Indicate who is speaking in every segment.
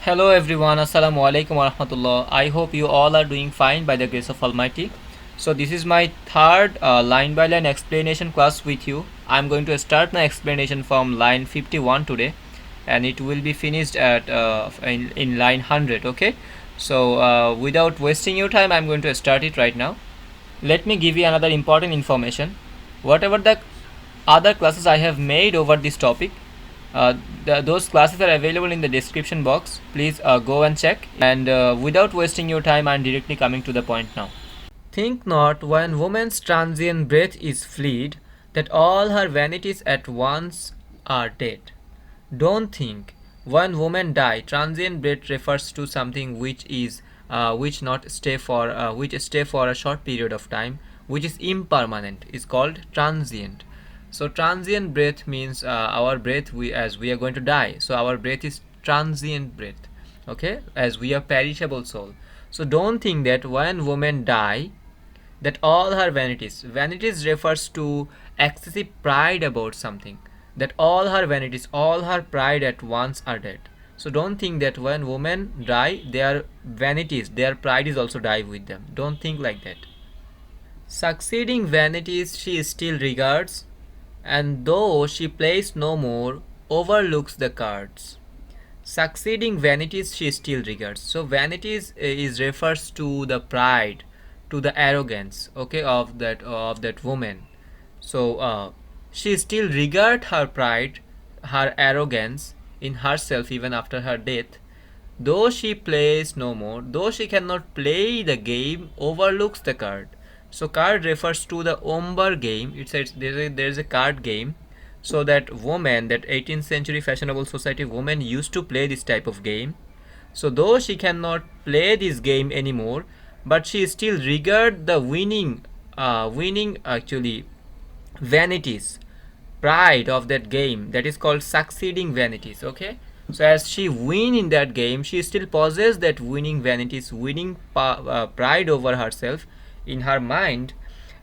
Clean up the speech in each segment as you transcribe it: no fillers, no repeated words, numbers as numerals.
Speaker 1: Hello everyone, Assalamu alaikum wa rahmatullah. I hope you all are doing fine by the grace of Almighty. So this is my third line by line explanation class with you. I'm going to start my explanation from line 51 today, and it will be finished at in line 100. Okay. So without wasting your time, I'm going to start it right now. Let me give you another important information. Whatever the other classes I have made over this topic, those classes are available in the description box. Please go and check. And without wasting your time, I'm directly coming to the point now. Think not when woman's transient breath is fleed, that all her vanities at once are dead. Don't think when women die, transient breath refers to something which stay for a short period of time, which is impermanent, is called transient. So transient breath means our breath, as we are going to die, so our breath is transient breath, okay, as we are perishable soul. So don't think that when women die, that all her vanities refers to excessive pride about something, that all her vanities, all her pride at once are dead. So don't think that when women die, their vanities, their pride is also die with them. Don't think like that. Succeeding vanities she still regards, and though she plays no more, overlooks the cards. Succeeding vanities she still regards. So vanities is refers to the pride, to the arrogance, okay, of that woman. So she still regard her pride, her arrogance in herself even after her death. Though she plays no more, though she cannot play the game, overlooks the card. So card refers to the omber game. It says there's a card game. So that woman, that 18th century fashionable society woman used to play this type of game. So though she cannot play this game anymore, but she still regard the winning actually vanities, pride of that game, that is called succeeding vanities. Okay, so as she win in that game, she still possesses that winning vanities, pride over herself in her mind.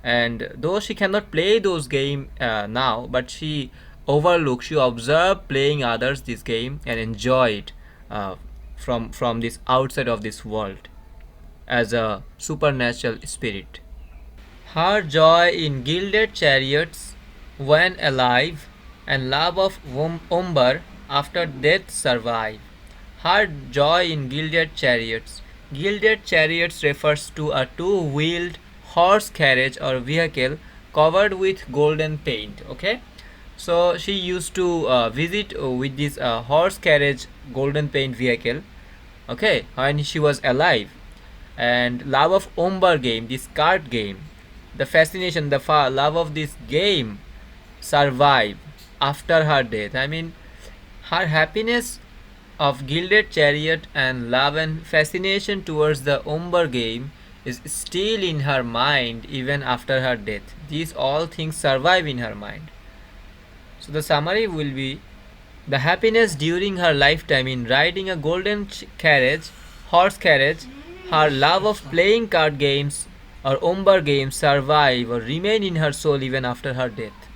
Speaker 1: And though she cannot play those game now, but she she observe playing others this game and enjoy it uh, from this outside of this world as a supernatural spirit. Her joy in gilded chariots when alive, and love of omber after death survive. Her joy in gilded chariots. Gilded chariots refers to a two-wheeled horse carriage or vehicle covered with golden paint. Okay, so she used to visit with this horse carriage golden paint vehicle, okay, when she was alive. And love of omber game, this card game, the fascination, love of this game survive after her death. I mean, her happiness of gilded chariot and love and fascination towards the omber game is still in her mind even after her death. These all things survive in her mind. So the summary will be: the happiness during her lifetime in riding a golden horse carriage, her love of playing card games or omber games survive or remain in her soul even after her death.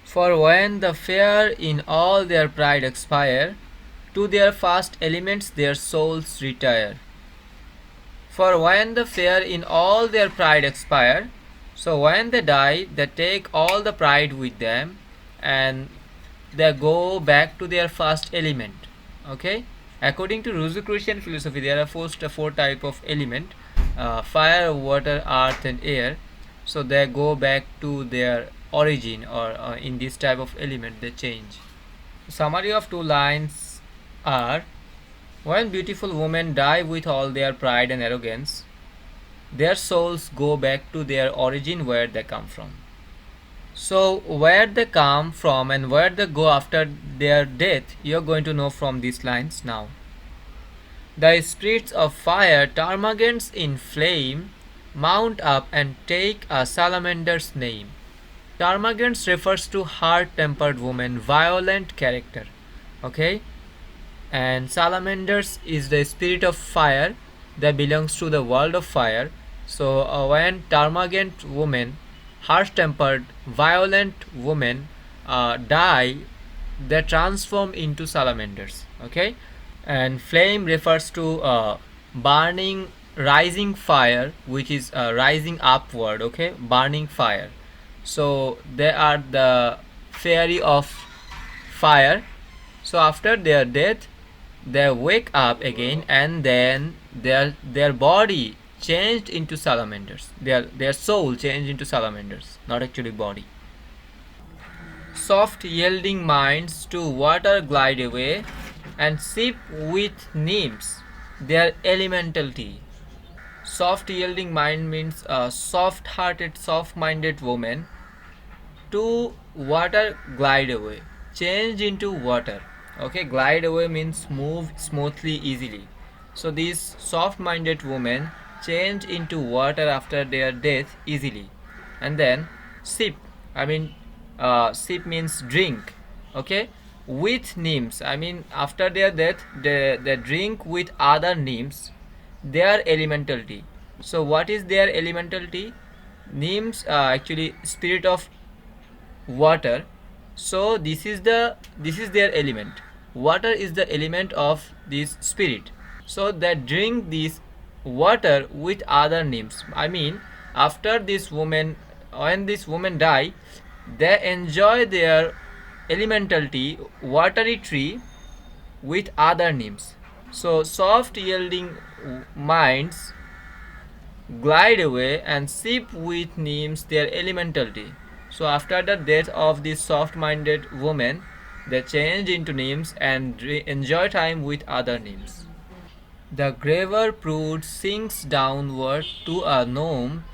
Speaker 1: For when the fair in all their pride expire, to their fast elements their souls retire. For when the fair in all their pride expire, so when they die, they take all the pride with them and they go back to their first element. Okay, according to Rosicrucian philosophy, there are four type of element: fire, water, earth, and air. So they go back to their origin, or in this type of element they change. Summary of two lines are: when beautiful women die with all their pride and arrogance, their souls go back to their origin where they come from. So where they come from and where they go after their death, you're going to know from these lines now. The spirits of fire, termagants in flame, mount up and take a salamander's name. Termagants refers to hard-tempered woman, violent character. Okay, and salamanders is the spirit of fire that belongs to the world of fire. So when termagant women, harsh-tempered, violent women die, they transform into salamanders. Okay, And flame refers to burning rising fire, which is rising upward, okay, burning fire. So they are the fairy of fire. So after their death they wake up again, and then their body changed into salamanders, their soul changed into salamanders, not actually body. Soft yielding minds to water glide away and sip with nymphs their elementality. Soft yielding mind means a soft hearted, soft minded woman. To water glide away, change into water. Okay, glide away means move smoothly, easily. So these soft minded women change into water after their death easily. And then sip, I mean sip means drink. Okay, with nymphs, I mean after their death they drink with other nymphs their elementality. So what is their elementality? Nymphs actually spirit of water. So this is their element. Water is the element of this spirit. So they drink this water with other nymphs. I mean after this woman, when this woman die, they enjoy their elementality, watery tree, with other nymphs. So soft yielding minds glide away and sip with nymphs their elementality. So after the death of this soft-minded woman, they change into nymphs and enjoy time with other nymphs. The graver prude sinks downward to a gnome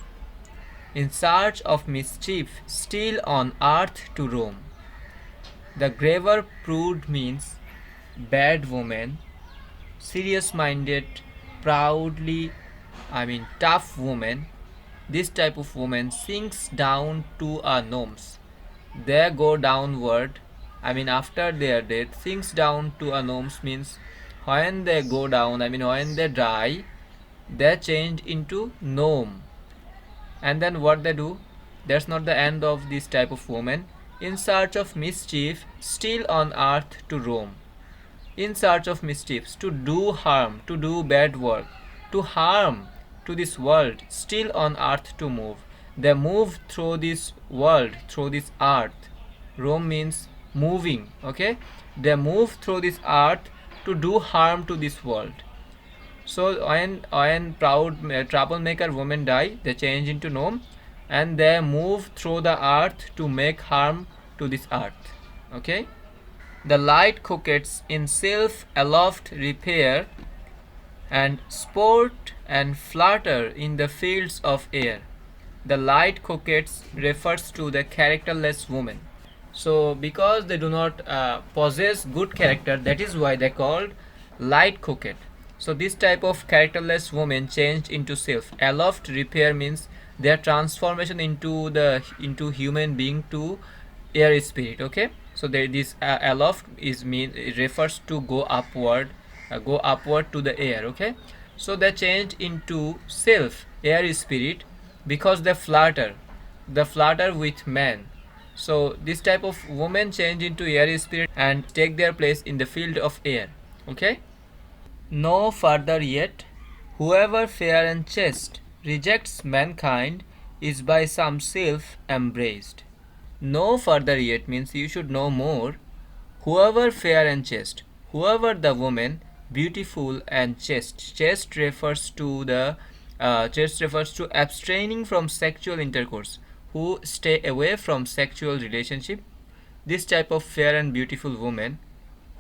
Speaker 1: in search of mischief, still on earth to roam. The graver prude means bad woman, serious minded, proudly, I mean tough woman. This type of woman sinks down to a gnomes. They go downward, I mean after their death, sinks down to a gnomes means when they go down, I mean when they die, they change into gnome. And then what they do? That's not the end of this type of woman. In search of mischief, still on earth to roam. In search of mischiefs, to do harm, to do bad work, to harm to this world, still on earth to move. They move through this world, through this earth. Roam means moving, okay? They move through this earth to do harm to this world. So when proud troublemaker women die, they change into gnome, and they move through the earth to make harm to this earth. Okay. The light coquettes in Sylph aloft repair and sport and flutter in the fields of air. The light coquettes refers to the characterless woman. So because they do not possess good character, that is why they called light coquette. So this type of characterless woman changed into Sylph. Aloft repair means their transformation into human being to air spirit. Okay, so there this aloft is mean, it refers to go upward to the air. Okay, so they changed into Sylph, air spirit, because they flutter with men. So this type of women change into air spirit and take their place in the field of air. Okay. No further yet, whoever fair and chaste rejects mankind is by some Sylph embraced. No further yet means you should know more. Whoever fair and chaste, whoever the woman beautiful and chaste. Chaste refers to abstaining from sexual intercourse, who stay away from sexual relationship. This type of fair and beautiful woman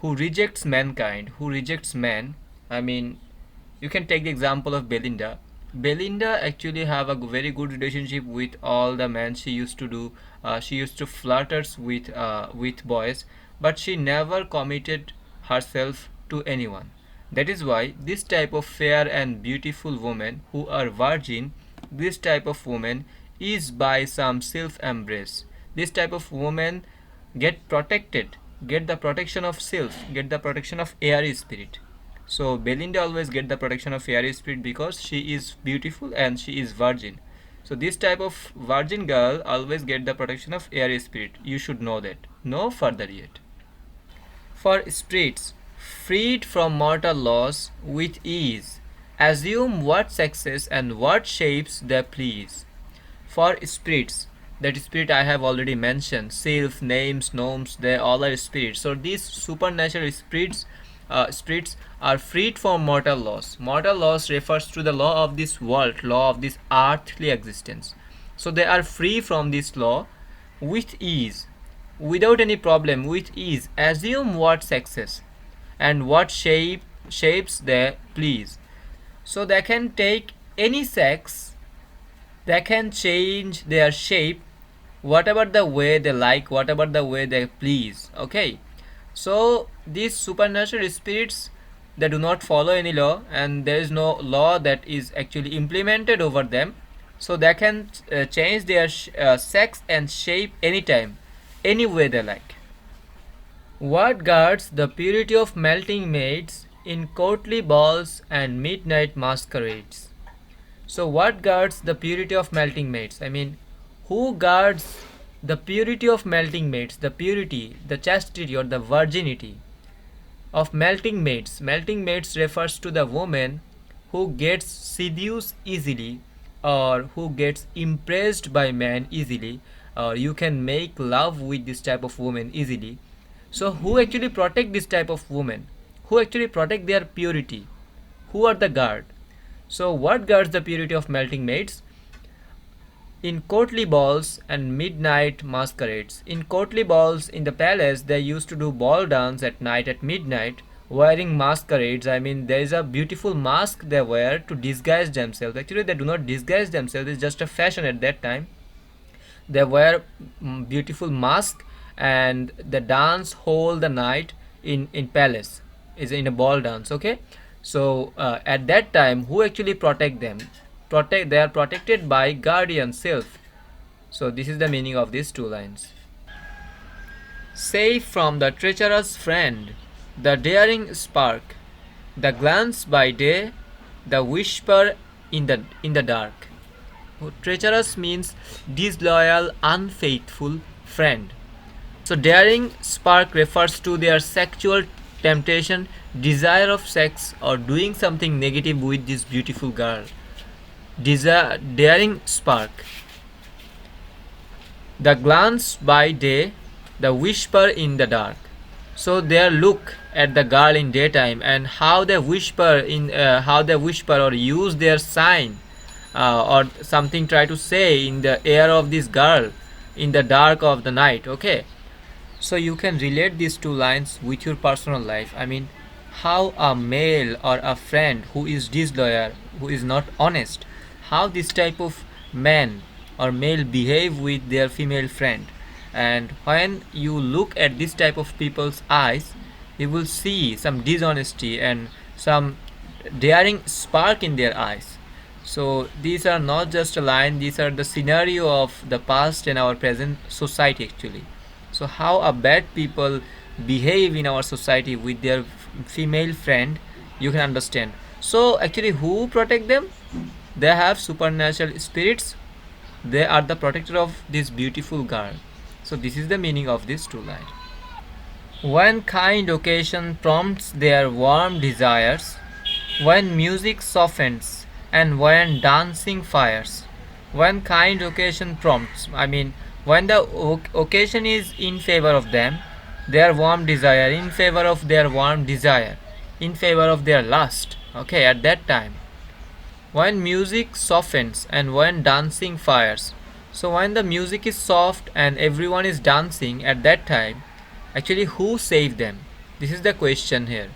Speaker 1: who rejects mankind, who rejects man. I mean, you can take the example of Belinda. Belinda actually have a very good relationship with all the men she used to do. She used to flirters with boys, but she never committed herself to anyone. That is why this type of fair and beautiful women who are virgin, this type of woman is by some self embrace. This type of woman get protected, get the protection of self, get the protection of air spirit. So Belinda always get the protection of fairy spirit because she is beautiful and she is virgin. So this type of virgin girl always get the protection of air spirit. You should know that. No further yet. For spirits, freed from mortal laws with ease, assume what sexes and what shapes they please. For spirits, that spirit I have already mentioned, Sylphs, Nymphs, Gnomes, they all are spirits. So these supernatural spirits are freed from mortal laws. Mortal laws refers to the law of this world, law of this earthly existence. So they are free from this law with ease, without any problem, with ease, assume what sexes and what shapes they please. So they can take any sex, they can change their shape whatever the way they like, whatever the way they please. Okay, so these supernatural spirits, they do not follow any law, and there is no law that is actually implemented over them. So they can change their sex and shape anytime, any way they like. What guards the purity of melting maids in courtly balls and midnight masquerades? So, what guards the purity of melting maids? I mean, who guards the purity of melting maids? The purity, the chastity, or the virginity of melting maids. Melting maids refers to the woman who gets seduced easily, or who gets impressed by man easily, or you can make love with this type of woman easily. So who actually protect this type of woman? Who actually protect their purity? Who are the guard? So what guards the purity of melting maids? In courtly balls and midnight masquerades. In courtly balls in the palace, they used to do ball dance at night at midnight, wearing masquerades. I mean, there is a beautiful mask they wear to disguise themselves. Actually, they do not disguise themselves, it's just a fashion at that time. They wear beautiful mask, and the dance whole the night in palace, is in a ball dance. Okay, so at that time, who actually protect them? They are protected by guardian Sylph. So this is the meaning of these two lines. Safe from the treacherous friend, the daring spark, the glance by day, the whisper in the dark. Treacherous means disloyal, unfaithful friend. So daring spark refers to their sexual temptation, desire of sex, or doing something negative with this beautiful girl. Daring spark. The glance by day, the whisper in the dark. So their look at the girl in daytime, and how they whisper or use their sign, or something try to say in the air of this girl in the dark of the night. Okay, so you can relate these two lines with your personal life. I mean, how a male or a friend who is disloyal, who is not honest, how this type of man or male behave with their female friend. And when you look at this type of people's eyes, you will see some dishonesty and some daring spark in their eyes. So these are not just a line, these are the scenario of the past and our present society actually. So how a bad people behave in our society with their female friend, you can understand. So actually, who protect them? They have supernatural spirits. They are the protector of this beautiful girl. So this is the meaning of this two lines. When kind occasion prompts their warm desires, when music softens, and when dancing fires. When kind occasion prompts, I mean, when the occasion is in favor of them, their warm desire, in favor of their warm desire, in favor of their lust. Okay, at that time. When music softens and when dancing fires. So when the music is soft and everyone is dancing at that time, actually who saved them? This is the question here.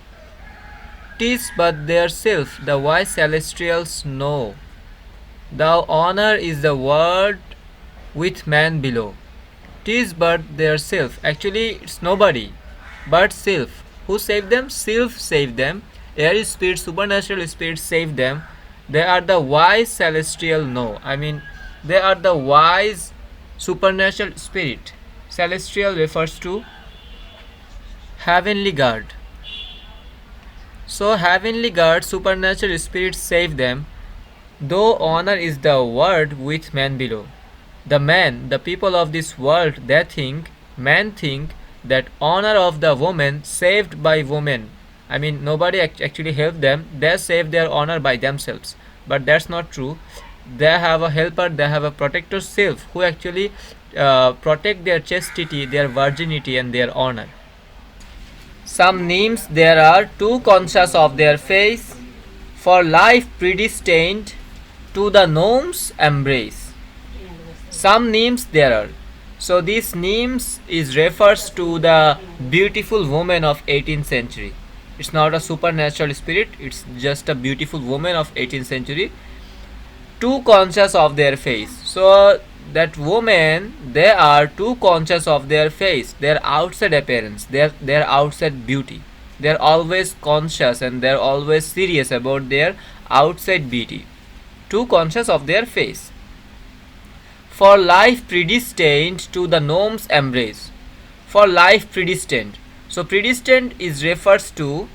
Speaker 1: 'Tis but their self the wise celestials know. Thou honor is the word with man below. 'Tis but their self. Actually, it's nobody but Sylph. Who saved them? Sylph saved them. Air spirits, supernatural spirits saved them. They are the wise celestial know. I mean, they are the wise supernatural spirit. Celestial refers to heavenly guard. So heavenly guard, supernatural spirits save them. Though honor is the word with man below. The man, the people of this world, men think that honor of the woman saved by woman I mean, nobody actually helped them. They saved their honor by themselves. But that's not true. They have a helper, they have a protector Sylph who actually protect their chastity, their virginity, and their honor. Some nymphs there are too conscious of their face, for life predestined to the gnomes embrace. Some nymphs there are. So this nymphs is refers to the beautiful woman of 18th century. It's not a supernatural spirit, it's just a beautiful woman of 18th century, too conscious of their face. So that women, they are too conscious of their face, their outside appearance, their outside beauty. They're always conscious and they're always serious about their outside beauty, too conscious of their face. For life predestined to the gnome's embrace. For life predestined. So predestined is refers to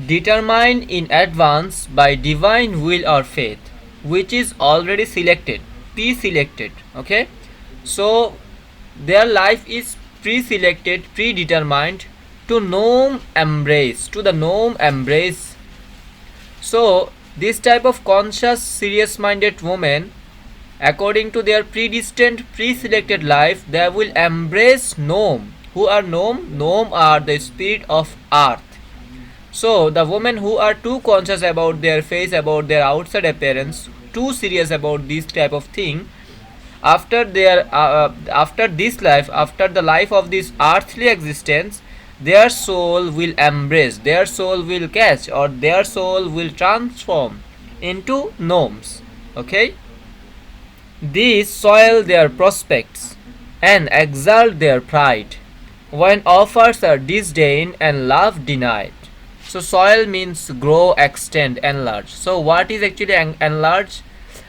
Speaker 1: determined in advance by divine will or faith, which is already selected, pre-selected. Okay, so their life is pre-selected, predetermined to gnome embrace, to the gnome embrace. So this type of conscious, serious-minded women, according to their predestined, pre-selected life, they will embrace gnome. Who are gnome? Gnome are the spirit of earth. So the women who are too conscious about their face, about their outside appearance, too serious about this type of thing, after their after this life, after the life of this earthly existence, their soul will embrace, their soul will catch, or their soul will transform into gnomes. Okay, these soil their prospects and exalt their pride when offers are disdained and love denied. So soil means grow, extend, enlarge. So what is actually enlarge?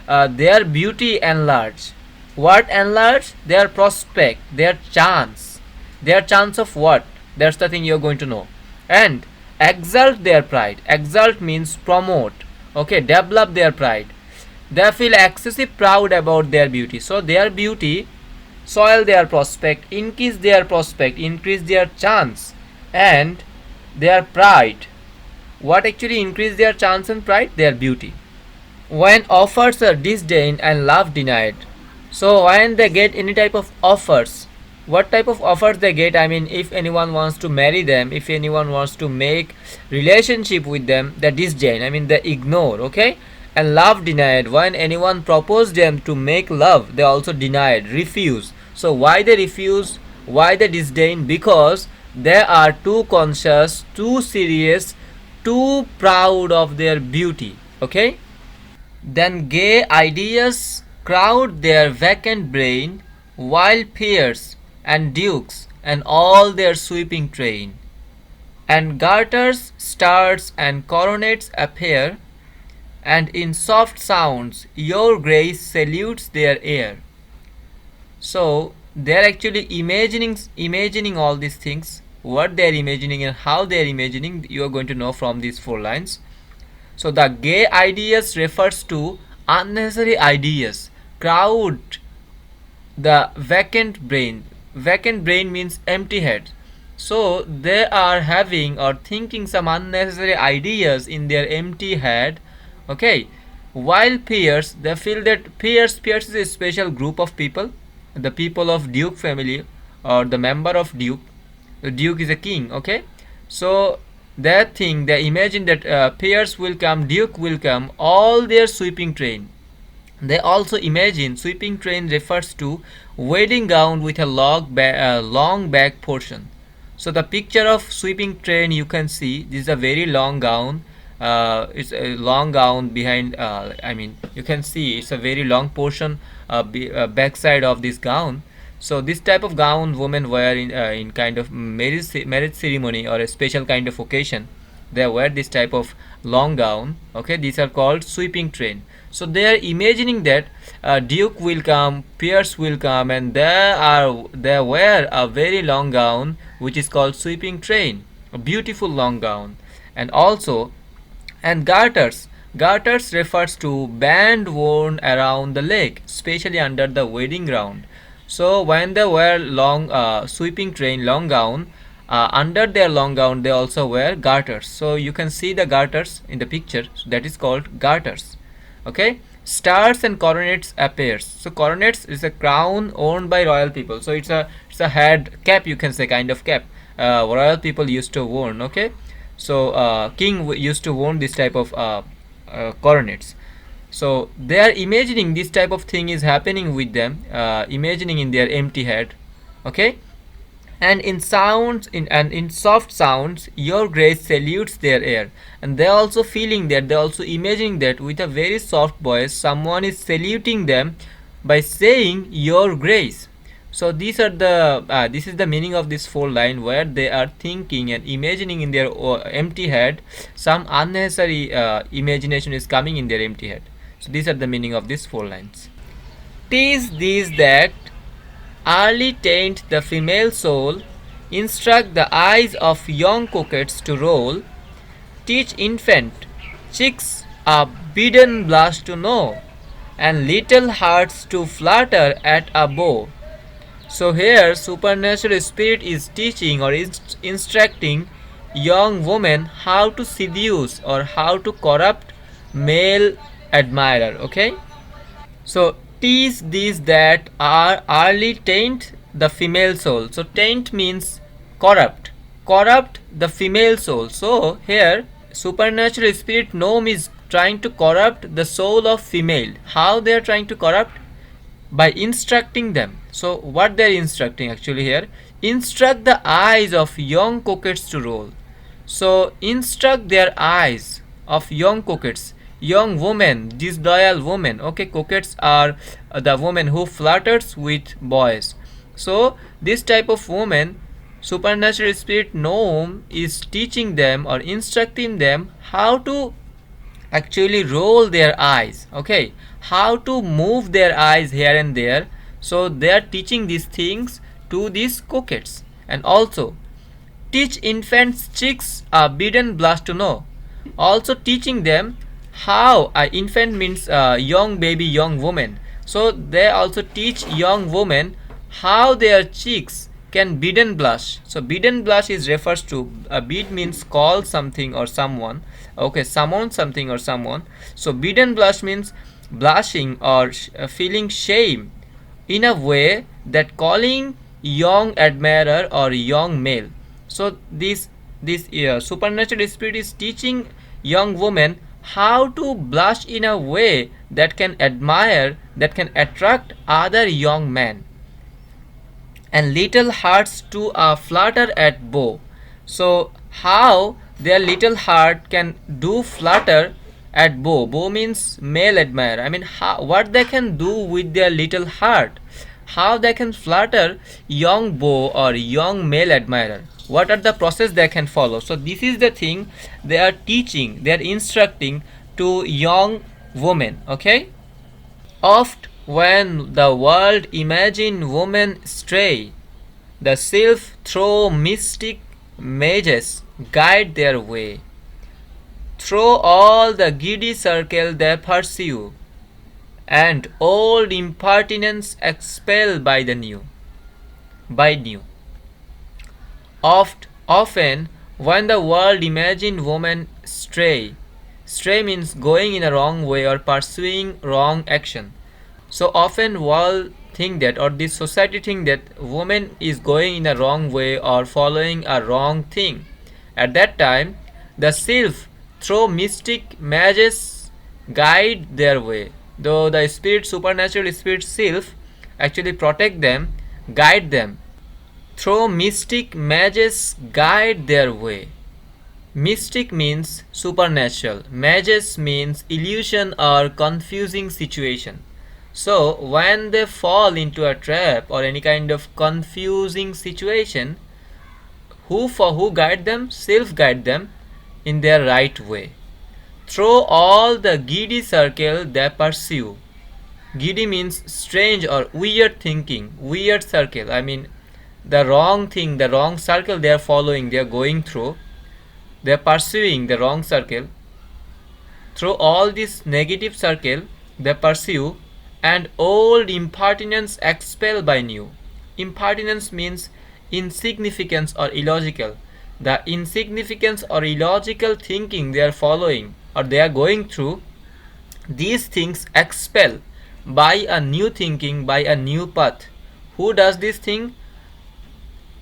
Speaker 1: Their beauty enlarge. What enlarge? Their prospect, their chance. Their chance of what? That's the thing you're going to know. And exalt their pride. Exalt means promote. Okay, develop their pride. They feel excessive proud about their beauty. So their beauty soil their prospect, increase their prospect, increase their chance, and their pride. What actually increase their chance and pride? Their beauty. When offers are disdained and love denied. So when they get any type of offers, what type of offers they get? I mean, if anyone wants to marry them, if anyone wants to make relationship with them, they disdain. I mean, they ignore. Okay, and love denied. When anyone proposed them to make love, they also denied, refuse. So why they refuse? Why they disdain? Because they are too conscious, too serious, too proud of their beauty. Okay, then gay ideas crowd their vacant brain, while peers and dukes and all their sweeping train, and garters, stars, and coronets appear, and in soft sounds your grace salutes their air. So they're actually imagining all these things. What they're imagining and how they're imagining, you are going to know from these 4 lines. So the gay ideas refers to unnecessary ideas. Crowd the vacant brain. Vacant brain means empty head. So they are having or thinking some unnecessary ideas in their empty head. Okay. While peers, they feel that peers is a special group of people, the people of Duke family or the member of Duke. The Duke is a king. Okay. So they imagine that peers will come, Duke will come, all their sweeping train. They also imagine sweeping train refers to wedding gown with a long back portion. So the picture of sweeping train, you can see this is a very long gown. It's a long gown behind. I mean, you can see it's a very long portion backside of this gown. So this type of gown women wear in kind of marriage ceremony or a special kind of occasion. They wear this type of long gown. Okay, these are called sweeping train. So they are imagining that Duke will come, Pierce will come, and they wear a very long gown which is called sweeping train, a beautiful long gown, and also and garters. Garters refers to band worn around the leg, especially under the wedding gown. So when they wear long sweeping train, long gown, under their long gown they also wear garters. So you can see the garters in the picture, so that is called garters. Okay, stars and coronets appears. So coronets is a crown owned by royal people, so it's a head cap, you can say, kind of cap royal people used to worn. Okay, so king used to worn this type of coronets. So they are imagining this type of thing is happening with them, imagining in their empty head. Okay, and in sounds in soft sounds your grace salutes their air, and they're also feeling that, they're also imagining that with a very soft voice someone is saluting them by saying your grace. So these are the this is the meaning of this four line, where they are thinking and imagining in their empty head, some unnecessary imagination is coming in their empty head. So these are the meaning of these four lines. Tis these that early taint the female soul, instruct the eyes of young coquettes to roll, teach infant chicks a bidden blush to know, and little hearts to flutter at a bow. So here supernatural spirit is teaching or instructing young women how to seduce or how to corrupt male admirer. Okay, so tease these that are early taint the female soul. So taint means corrupt, corrupt the female soul. So here supernatural spirit gnome is trying to corrupt the soul of female. How they are trying to corrupt? By instructing them. So what they are instructing actually here, instruct the eyes of young coquettes to roll. So instruct their eyes of young coquettes, young women, disloyal women. Okay, coquettes are the women who flutters with boys. So this type of woman, supernatural spirit gnome is teaching them or instructing them how to actually roll their eyes. Okay, how to move their eyes here and there. So they are teaching these things to these coquettes. And also teach infants chicks a bidden blush to know, also teaching them how infant means young baby, young woman. So they also teach young women how their cheeks can bidden blush. So bidden blush is refers to bid means call something or someone. Okay, summon something or someone. So bidden blush means blushing or feeling shame in a way that calling young admirer or young male. So this supernatural spirit is teaching young women how to blush in a way that can admire, that can attract other young men, and little hearts to flutter at bow. So how their little heart can do flutter at bow. Bow means male admirer. I mean, what they can do with their little heart, how they can flutter young bow or young male admirer, what are the process they can follow. So this is the thing they are teaching, they are instructing to young women. Okay, oft when the world imagine women stray, the sylph through mystic mages guide their way. Through all the giddy circle they pursue, and old impertinence expel by the new. By new. Often when the world imagine woman stray, stray means going in a wrong way or pursuing wrong action. So often world think that, or this society think that woman is going in a wrong way or following a wrong thing. At that time the sylph through mystic mages guide their way. Though the spirit, supernatural spirit sylph actually protect them, guide them. Through mystic mages guide their way. Mystic means supernatural, mages means illusion or confusing situation. So when they fall into a trap or any kind of confusing situation, who guide them? Sylph guide them in their right way. Through all the giddy circle they pursue. Giddy means strange or weird thinking, weird circle. I mean the wrong thing, the wrong circle they are following, they are going through, they are pursuing the wrong circle. Through all this negative circle they pursue, and old impertinence expel by new. Impertinence means insignificance or illogical. The insignificance or illogical thinking they are following or they are going through, these things expel by a new thinking, by a new path. Who does this thing?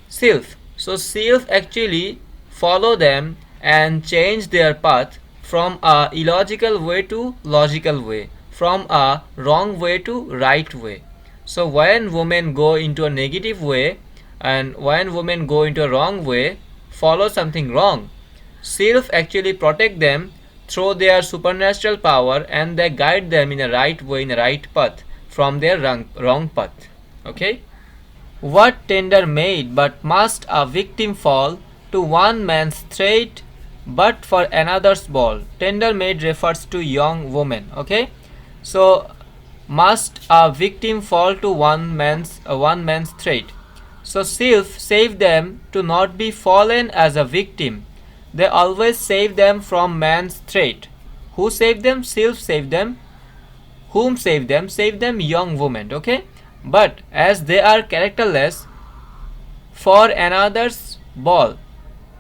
Speaker 1: Sylph. So Sylph actually follow them and change their path from a illogical way to logical way, from a wrong way to right way. So when women go into a negative way and when women go into a wrong way, follow something wrong, Sylph actually protect them through their supernatural power and they guide them in a right way, in a right path from their wrong path. Okay. What tender maid but must a victim fall to one man's threat but for another's ball? Tender maid refers to young woman. Okay, so must a victim fall to one man's threat? So Sylph save them to not be fallen as a victim. They always save them from man's threat. Who saved them? Sylph saved them. Whom saved them? Saved them young women. Okay, but as they are characterless for another's ball,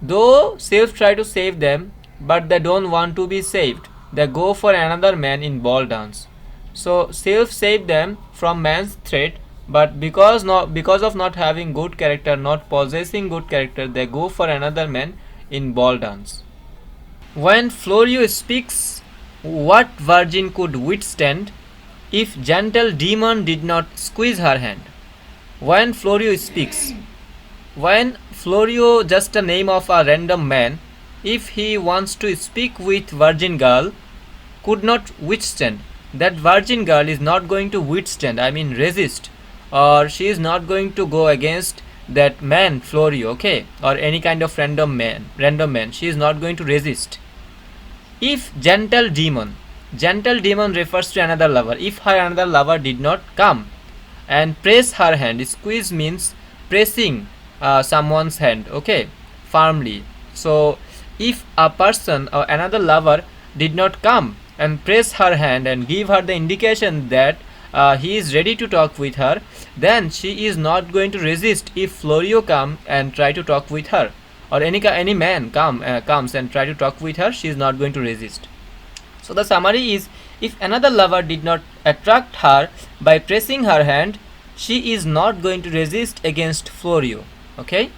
Speaker 1: though Sylph try to save them but they don't want to be saved, they go for another man in ball dance. So Sylph saved them from man's threat, but because of not having good character, not possessing good character, they go for another man in ball dance. When Florio speaks, what virgin could withstand if gentle demon did not squeeze her hand? When Florio speaks, when Florio just a name of a random man, if he wants to speak with virgin girl, could not withstand, that virgin girl is not going to withstand, I mean resist, or she is not going to go against that man Florio, okay, or any kind of random man, she is not going to resist. If gentle demon refers to another lover, if her another lover did not come and press her hand, squeeze means pressing someone's hand, okay, firmly. So if a person or another lover did not come and press her hand and give her the indication that he is ready to talk with her, then she is not going to resist. If Florio come and try to talk with her, or any man comes and try to talk with her, she is not going to resist. So the summary is, if another lover did not attract her by pressing her hand, she is not going to resist against Florio. Okay.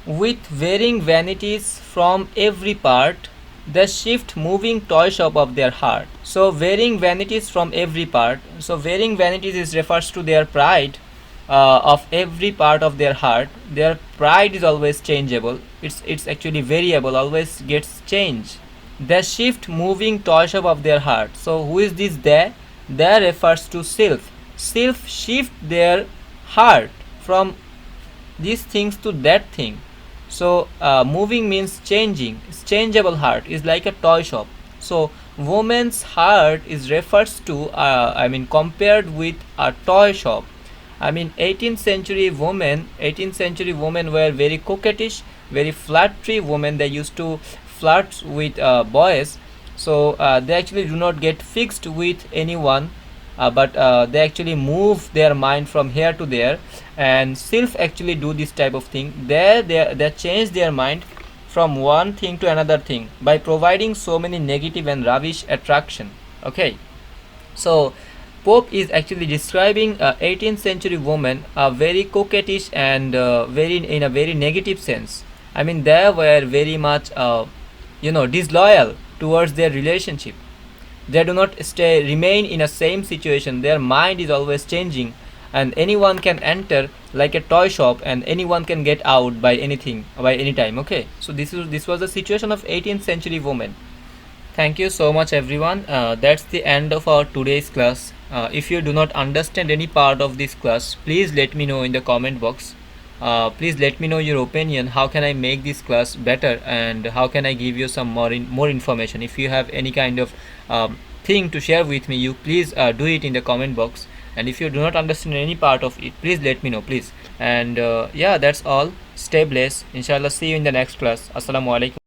Speaker 1: With wearing vanities from every part, they shift moving toy shop of their heart. So wearing vanities from every part. So wearing vanities is refers to their pride of every part of their heart. Their pride is always changeable. It's actually variable, always gets changed. They shift moving toy shop of their heart. So who is this they? They refers to Sylph. Sylph shift their heart from these things to that thing. So moving means changing. It's changeable heart is like a toy shop. So woman's heart is refers to compared with a toy shop. 18th century women were very coquettish, very flirty women. They used to flirt with boys. So they actually do not get fixed with anyone, but they actually move their mind from here to there, and Sylph actually do this type of thing. They change their mind from one thing to another thing by providing so many negative and rubbish attraction. Okay, so Pope is actually describing 18th century woman very coquettish and very in a very negative sense. They were very much disloyal towards their relationship. They do not remain in a same situation. Their mind is always changing, and anyone can enter like a toy shop, and anyone can get out by anything, by any time. Okay, so this was the situation of 18th century woman. Thank you so much, everyone. That's the end of our today's class. If you do not understand any part of this class, please let me know in the comment box. Please let me know your opinion. How can I make this class better, and how can I give you some more information? If you have any kind of thing to share with me, you please do it in the comment box. And if you do not understand any part of it, please let me know, please. And yeah, that's all. Stay blessed. Inshallah, see you in the next class. Assalamu alaikum.